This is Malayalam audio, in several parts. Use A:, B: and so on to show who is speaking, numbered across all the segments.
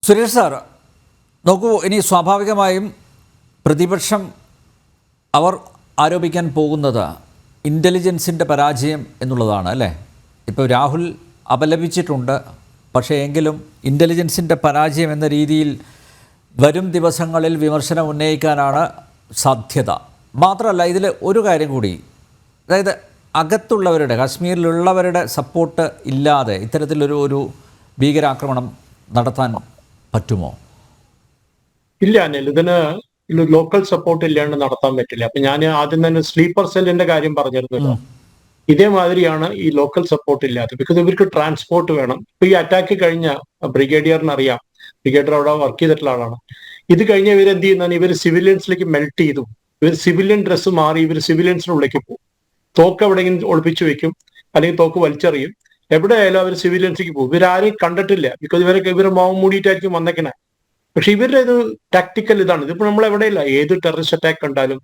A: സുരേഷ് സാർ, നോക്കൂ, ഇനി സ്വാഭാവികമായും പ്രതിപക്ഷം അവർ ആരോപിക്കാൻ പോകുന്നത് ഇൻ്റലിജൻസിൻ്റെ പരാജയം എന്നുള്ളതാണ്, അല്ലേ? ഇപ്പോൾ രാഹുൽ അപലപിച്ചിട്ടുണ്ട്, പക്ഷേ എങ്കിലും ഇൻ്റലിജൻസിൻ്റെ പരാജയം എന്ന രീതിയിൽ വരും ദിവസങ്ങളിൽ വിമർശനം ഉന്നയിക്കാനാണ് സാധ്യത. മാത്രമല്ല, ഇതിൽ ഒരു കാര്യം കൂടി, അതായത് അകത്തുള്ളവരുടെ, കാശ്മീരിലുള്ളവരുടെ സപ്പോർട്ട് ഇല്ലാതെ ഇത്തരത്തിലൊരു ഭീകരാക്രമണം നടത്താൻ പറ്റുമോ?
B: ഇല്ല അനിൽ, ഇതിന് ലോക്കൽ സപ്പോർട്ട് ഇല്ലാണ്ട് നടത്താൻ പറ്റില്ല. അപ്പൊ ഞാൻ ആദ്യം തന്നെ സ്ലീപ്പർ സെല്ലിന്റെ കാര്യം പറഞ്ഞിരുന്നല്ലോ, ഇതേമാതിരിയാണ് ഈ ലോക്കൽ സപ്പോർട്ട് ഇല്ലാത്തത്. ബിക്കോസ് ഇവർക്ക് ട്രാൻസ്പോർട്ട് വേണം. ഇപ്പൊ ഈ അറ്റാക്ക് കഴിഞ്ഞ ബ്രിഗേഡിയറിന് അറിയാം, ബ്രിഗേഡിയർ അവിടെ വർക്ക് ചെയ്തിട്ടുള്ള ആളാണ്. ഇത് കഴിഞ്ഞ ഇവരെന്ത് ചെയ്യുന്നതാണ്, ഇവർ സിവിലിയൻസിലേക്ക് മെൽറ്റ് ചെയ്തു. ഇവർ സിവിലിയൻ ഡ്രസ്സ് മാറി ഇവർ സിവിലിയൻസിനുള്ളിലേക്ക് പോകും. തോക്ക് എവിടെയെങ്കിലും ഒളിപ്പിച്ചു വെക്കും, അല്ലെങ്കിൽ തോക്ക് വലിച്ചെറിയും. എവിടെ ആയാലും അവർ സിവിലിയൻസിലേക്ക് പോകും. ഇവരാരെയും കണ്ടിട്ടില്ല, ബിക്കോസ് ഇവരെ മോഹം മൂടിയിട്ടായിരിക്കും വന്നേക്കണേ. പക്ഷെ ഇവരുടെ ഒരു ടാക്ടിക്കൽ ഇതാണ്. ഇതിപ്പോ നമ്മൾ എവിടെയില്ല, ഏത് ടെററിസ്റ്റ് അറ്റാക്ക് കണ്ടാലും.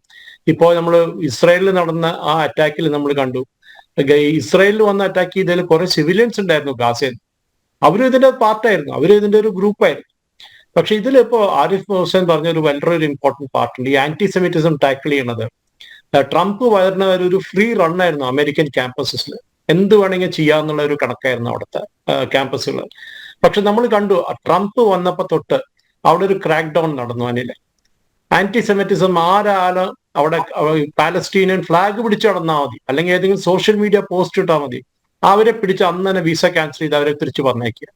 B: ഇപ്പോൾ നമ്മൾ ഇസ്രായേലിൽ നടന്ന ആ അറ്റാക്കിൽ നമ്മൾ കണ്ടു, ഇസ്രായേലിൽ വന്ന് അറ്റാക്ക് ചെയ്തതിൽ കുറെ സിവിലിയൻസ് ഉണ്ടായിരുന്നു ഗാസയിൽ. അവരും ഇതിന്റെ പാർട്ടായിരുന്നു, അവരും ഇതിന്റെ ഒരു ഗ്രൂപ്പായിരുന്നു. പക്ഷെ ഇതിലിപ്പോ ആരിഫ് ഹുസൈൻ പറഞ്ഞ ഒരു വളരെ ഇമ്പോർട്ടന്റ് പാർട്ടുണ്ട്, ഈ ആന്റിസെമിറ്റിസം ടാക്കിൾ ചെയ്യണത്. ട്രംപ് വരുന്ന ഒരു ഫ്രീ റൺ ആയിരുന്നു അമേരിക്കൻ ക്യാമ്പസസിൽ. എന്ത് വേണമെങ്കിൽ ചെയ്യാന്നുള്ള ഒരു കണക്കായിരുന്നു അവിടുത്തെ ക്യാമ്പസുകൾ. പക്ഷെ നമ്മൾ കണ്ടു, ട്രംപ് വന്നപ്പോ തൊട്ട് അവിടെ ഒരു ക്രാക്ക് ഡൗൺ നടന്നു. അനിലെ ആന്റിസെമിറ്റിസം ആരാലും അവിടെ പാലസ്റ്റീനിയൻ ഫ്ലാഗ് പിടിച്ചു നടന്നാൽ മതി, അല്ലെങ്കിൽ ഏതെങ്കിലും സോഷ്യൽ മീഡിയ പോസ്റ്റ് ഇട്ടാൽ മതി, അവരെ പിടിച്ച് അന്ന് തന്നെ വിസ ക്യാൻസൽ ചെയ്ത് അവരെ തിരിച്ചു പറഞ്ഞേക്കുക.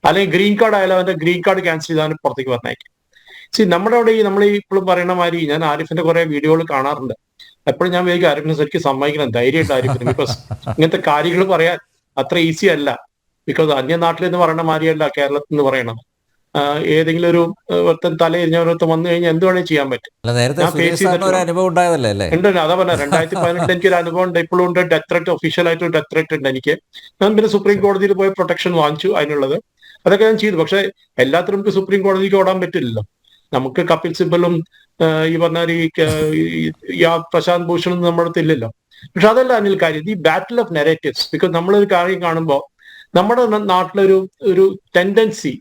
B: അല്ലെങ്കിൽ ഗ്രീൻ കാർഡ് ആയാലും അവന്റെ ഗ്രീൻ കാർഡ് ക്യാൻസൽ ചെയ്ത് അവനെ പുറത്തേക്ക് പറഞ്ഞേക്കുക. നമ്മുടെ അവിടെ നമ്മൾ ഇപ്പോഴും പറയുന്ന മാതിരി ഞാൻ ആരിഫിന്റെ കുറെ വീഡിയോകൾ കാണാറുണ്ട്. എപ്പോഴും ഞാൻ വിചാരിക്കും ആരിഫിനെ ശരിക്കും സമ്മതിക്കണം, ധൈര്യമായിട്ട് ആരിഫിന്. ബിക്കോസ് ഇങ്ങനത്തെ കാര്യങ്ങൾ പറയാൻ അത്ര ഈസി അല്ല. ബിക്കോസ് അന്യനാട്ടിൽ എന്ന് പറയുന്ന മാതിരിയല്ല കേരളത്തിൽ നിന്ന് പറയണത്. ഏതെങ്കിലും ഒരു തലയിരിഞ്ഞവരൊക്കെ വന്നു കഴിഞ്ഞാൽ എന്ത് വേണമെങ്കിൽ ചെയ്യാൻ പറ്റും. ഉണ്ട്, അതാ പറഞ്ഞ 2018 എനിക്കൊരു അനുഭവം ഉണ്ട്, ഇപ്പോഴും ഉണ്ട്. ഡെത്ത് ത്രെറ്റ്, ഒഫീഷ്യലായിട്ട് ഡെത്ത് ത്രെറ്റ് ഉണ്ട് എനിക്ക്. ഞാൻ പിന്നെ സുപ്രീം കോടതിയിൽ പോയി പ്രൊട്ടക്ഷൻ വാങ്ങിച്ചു അതിനുള്ളത്. അതൊക്കെ ഞാൻ ചെയ്തു. പക്ഷെ എല്ലാത്തിനും നമുക്ക് സുപ്രീം കോടതിക്ക് ഓടാൻ പറ്റില്ലല്ലോ. നമുക്ക് കപിൽ സിബലും ഈ പറഞ്ഞ ഈ പ്രശാന്ത് ഭൂഷണും നമ്മുടെ അടുത്ത് ഇല്ലല്ലോ. പക്ഷെ അതല്ല അനിൽ കാര്യം, ഈ ബാറ്റിൽ ഓഫ് നെറേറ്റീവ്സ്. ബിക്കോസ് നമ്മളൊരു കാര്യം കാണുമ്പോൾ നമ്മുടെ നാട്ടിലൊരു ടെൻഡൻസി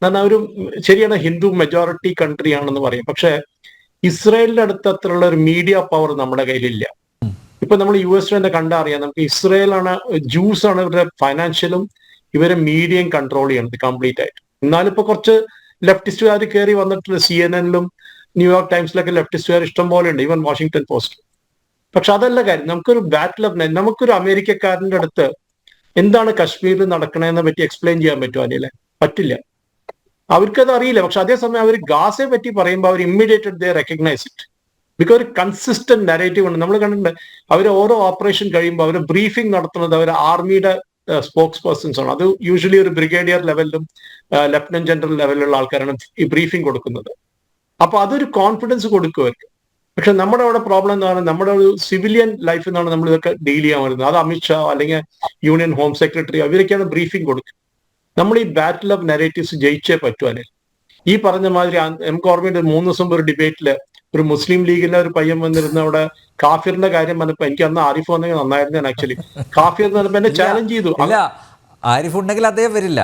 B: എന്നാൽ ഒരു ശരിയാണ്, ഹിന്ദു മെജോറിറ്റി കൺട്രി ആണെന്ന് പറയും. പക്ഷെ ഇസ്രായേലിന്റെ അടുത്ത് അത്രയുള്ള ഒരു മീഡിയ പവർ നമ്മുടെ കയ്യിലില്ല. ഇപ്പൊ നമ്മൾ US തന്നെ കണ്ടറിയാം, നമുക്ക് ഇസ്രായേലാണ്, ജൂസ് ആണ് ഇവരുടെ ഫൈനാൻഷ്യലും ഇവരെ മീഡിയയും കൺട്രോൾ ചെയ്യണത് കംപ്ലീറ്റ് ആയിട്ട്. എന്നാലും ഇപ്പൊ കുറച്ച് ലെഫ്റ്റിസ്റ്റുകാർ കയറി വന്നിട്ടുള്ള CNN-ലും ന്യൂയോർക്ക് ടൈംസിലൊക്കെ ലെഫ്റ്റിസ്റ്റുകാർ ഇഷ്ടം പോലെ ഉണ്ട്, ഈവൻ വാഷിംഗ്ടൺ പോസ്റ്റ്. പക്ഷെ അതല്ല കാര്യം. നമുക്കൊരു ബാറ്റിൽ ഓഫ് നമുക്കൊരു അമേരിക്കക്കാരന്റെ അടുത്ത് എന്താണ് കശ്മീരിൽ നടക്കണതെന്നെ പറ്റി എക്സ്പ്ലെയിൻ ചെയ്യാൻ പറ്റുമോ അനിലെ? പറ്റില്ല. അവർക്കത് അറിയില്ല. പക്ഷെ അതേസമയം അവർ ഗാസയെ പറ്റി പറയുമ്പോൾ അവർ immediate they recognise it. Because ഒരു കൺസിസ്റ്റന്റ് നരേറ്റീവ് ഉണ്ട്. നമ്മൾ കണ്ടിട്ടുണ്ട്, അവർ ഓരോ ഓപ്പറേഷൻ കഴിയുമ്പോൾ അവർ ബ്രീഫിംഗ് നടത്തുന്നത് അവർ ആർമിയുടെ സ്പോക്സ് പേഴ്സൺസ് ആണ്. അത് യൂഷ്വലി ഒരു ബ്രിഗേഡിയർ ലെവലിലും ലെഫ്റ്റനന്റ് ജനറൽ ലെവലിലുള്ള ആൾക്കാരാണ് ഈ ബ്രീഫിംഗ് കൊടുക്കുന്നത്. അപ്പൊ അതൊരു കോൺഫിഡൻസ് കൊടുക്കും അവർക്ക്. പക്ഷെ നമ്മുടെ അവിടെ പ്രോബ്ലം എന്താണ്, നമ്മുടെ ഒരു സിവിലിയൻ ലൈഫിൽ നിന്നാണ് നമ്മൾ ഇതൊക്കെ ഡീൽ ചെയ്യാൻ വരുന്നത്. അത് അമിത്ഷാ അല്ലെങ്കിൽ യൂണിയൻ ഹോം സെക്രട്ടറി അവരൊക്കെയാണ് ബ്രീഫിംഗ് കൊടുക്കുക. നമ്മൾ ഈ ബാറ്റിൽ ഓഫ് നെറേറ്റീവ്സ് ജയിച്ചേ പറ്റുവാനെ. ഈ പറഞ്ഞ മാതിരി നമുക്ക് ഓർമ്മയുണ്ട്, 3 ദിവസം ഒരു ഡിബേറ്റില് ഒരു മുസ്ലിം ലീഗിന്റെ ഒരു പയ്യൻ വന്നിരുന്ന അവിടെ കാഫിറിന്റെ കാര്യം പറഞ്ഞപ്പോ എനിക്ക് അന്ന് ആരിഫ് വന്നെങ്കിൽ നന്നായിരുന്നു. ഞാൻ ആക്ച്വലി കാഫിർ എന്ന് പറഞ്ഞപ്പോ എന്നെ ചാലഞ്ച് ചെയ്തു.
A: ആരിഫ് ഉണ്ടെങ്കിൽ അദ്ദേഹം വരില്ല.